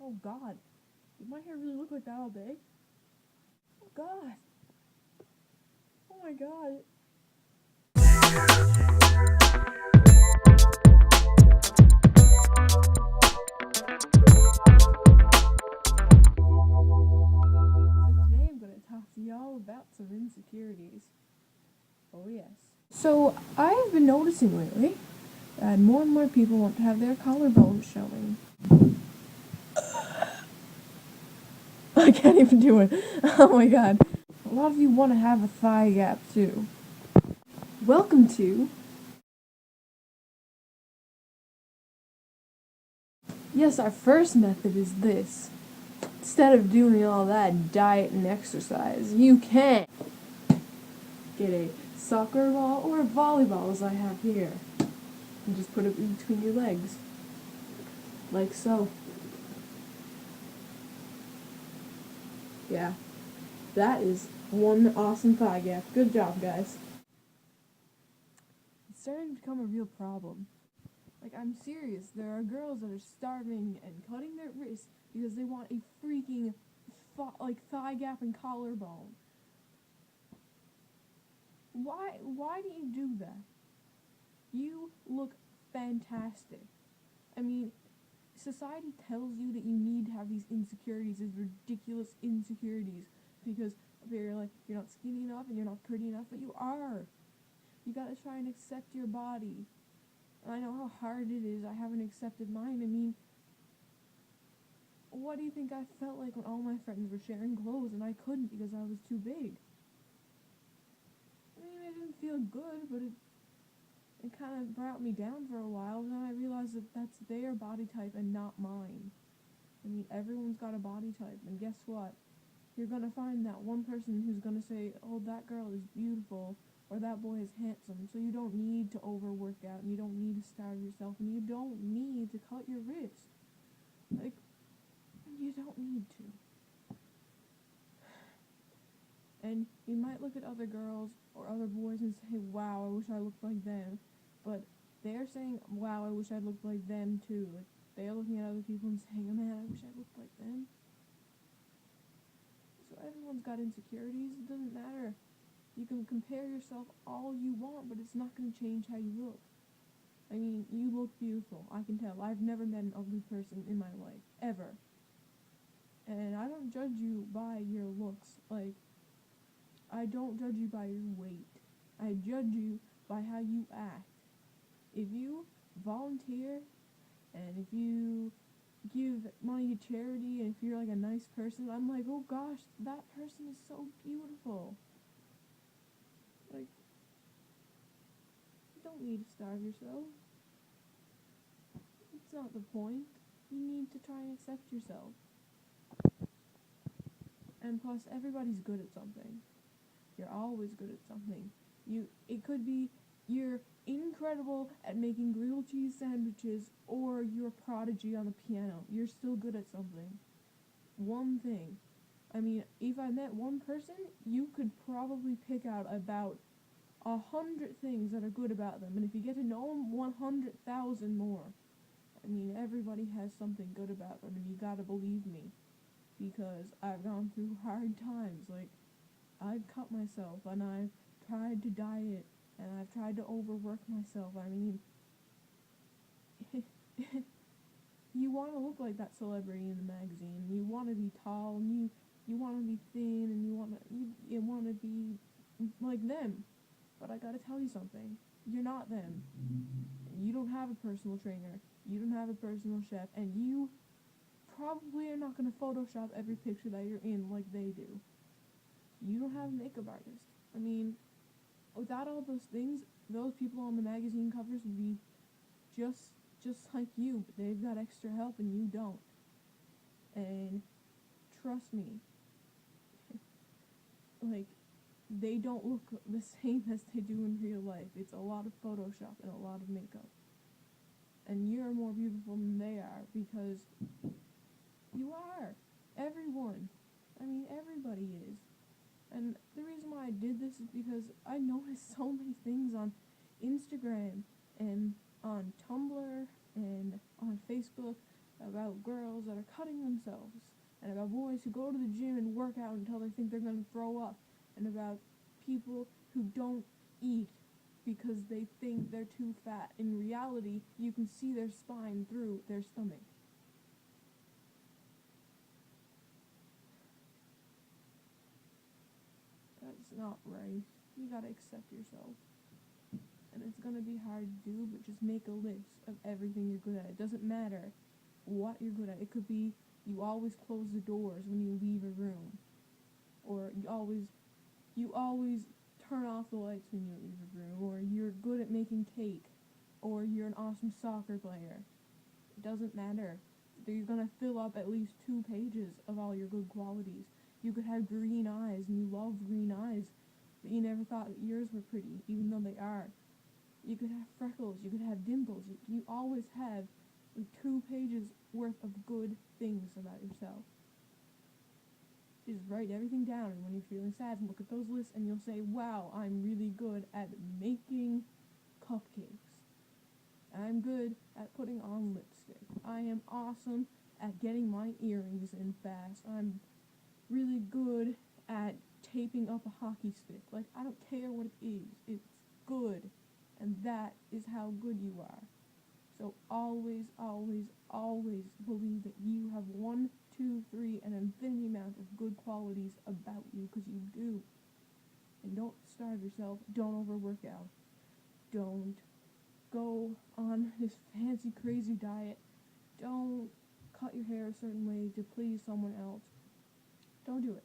Oh God, did my hair really look like that all day? Oh God. Oh my God. So today I'm going to talk to y'all about some insecurities. Oh yes. So I have been noticing lately that more and more people want to have their collarbones showing. I can't even do it. Oh my God. A lot of you want to have a thigh gap too. Welcome to... Yes, our first method is this. Instead of doing all that diet and exercise, you can get a soccer ball or a volleyball as I have here. And just put it in between your legs. Like so. Yeah. That is one awesome thigh gap. Good job, guys. It's starting to become a real problem. Like, I'm serious. There are girls that are starving and cutting their wrists because they want a freaking thigh gap and collarbone. Why do you do that? You look fantastic. I mean, society tells you that you need to have these insecurities, these ridiculous insecurities, because you're not skinny enough and you're not pretty enough, but you are. You gotta try and accept your body. And I know how hard it is. I haven't accepted mine. I mean, what do you think I felt like when all my friends were sharing clothes and I couldn't because I was too big? I mean, it didn't feel good, but it kind of brought me down for a while. And then I realized that that's their body type and not mine. I mean, everyone's got a body type, and guess what? You're gonna find that one person who's gonna say, oh, that girl is beautiful, or that boy is handsome, so you don't need to overwork out, and you don't need to starve yourself, and you don't need to cut your wrist. Like, you don't need to. And you might look at other girls or other boys and say, wow, I wish I looked like them, but they're saying, wow, I wish I looked like them too. Like, they're looking at other people and saying, oh man, I wish I looked like them. So everyone's got insecurities. It doesn't matter. You can compare yourself all you want, but it's not going to change how you look. I mean, you look beautiful. I can tell. I've never met an ugly person in my life. Ever. And I don't judge you by your looks. Like, I don't judge you by your weight. I judge you by how you act. If you volunteer, and if you give money to charity, and if you're like a nice person, I'm like, oh gosh, that person is so beautiful. Like, you don't need to starve yourself. It's not the point. You need to try and accept yourself. And plus, everybody's good at something. You're always good at something. It could be you're incredible at making grilled cheese sandwiches, or you're a prodigy on the piano. You're still good at something. One thing. I mean, if I met one person, you could probably pick out about 100 things that are good about them. And if you get to know them, 100,000 more. I mean, everybody has something good about them, and you gotta believe me. Because I've gone through hard times. Like, I've cut myself, and I've tried to diet, and I've tried to overwork myself. I mean, you want to look like that celebrity in the magazine. You want to be tall, and you want to be thin, and you want to be like them. But I gotta tell you something. You're not them. You don't have a personal trainer. You don't have a personal chef, and you probably are not going to Photoshop every picture that you're in like they do. You don't have a makeup artist. I mean, without all those things, those people on the magazine covers would be just like you, but they've got extra help and you don't. And trust me, like, they don't look the same as they do in real life. It's a lot of Photoshop and a lot of makeup. And you're more beautiful than they are, because you are. Everyone. I mean, everybody is. And the reason why I did this is because I noticed so many things on Instagram and on Tumblr and on Facebook about girls that are cutting themselves, and about boys who go to the gym and work out until they think they're going to throw up, and about people who don't eat because they think they're too fat. In reality, you can see their spine through their stomach. That's not right. You gotta accept yourself. And it's gonna be hard to do, but just make a list of everything you're good at. It doesn't matter what you're good at. It could be you always close the doors when you leave a room, or you always turn off the lights when you leave a room, or you're good at making cake, or you're an awesome soccer player. It doesn't matter. You're gonna fill up at least 2 pages of all your good qualities. You could have green eyes and you love green eyes, but you never thought that yours were pretty, even though they are. You could have freckles, you could have dimples. You always have like 2 pages worth of good things about yourself. Just write everything down, and when you're feeling sad, look at those lists and you'll say, wow, I'm really good at making cupcakes. I'm good at putting on lipstick. I am awesome at getting my earrings in fast. I'm really good at taping up a hockey stick. Like, I don't care what it is. It's good. And that is how good you are. So always, always, always believe that you have 1, 2, 3, an infinity amount of good qualities about you, because you do. And don't starve yourself. Don't overwork out. Don't go on this fancy, crazy diet. Don't cut your hair a certain way to please someone else. Don't do it.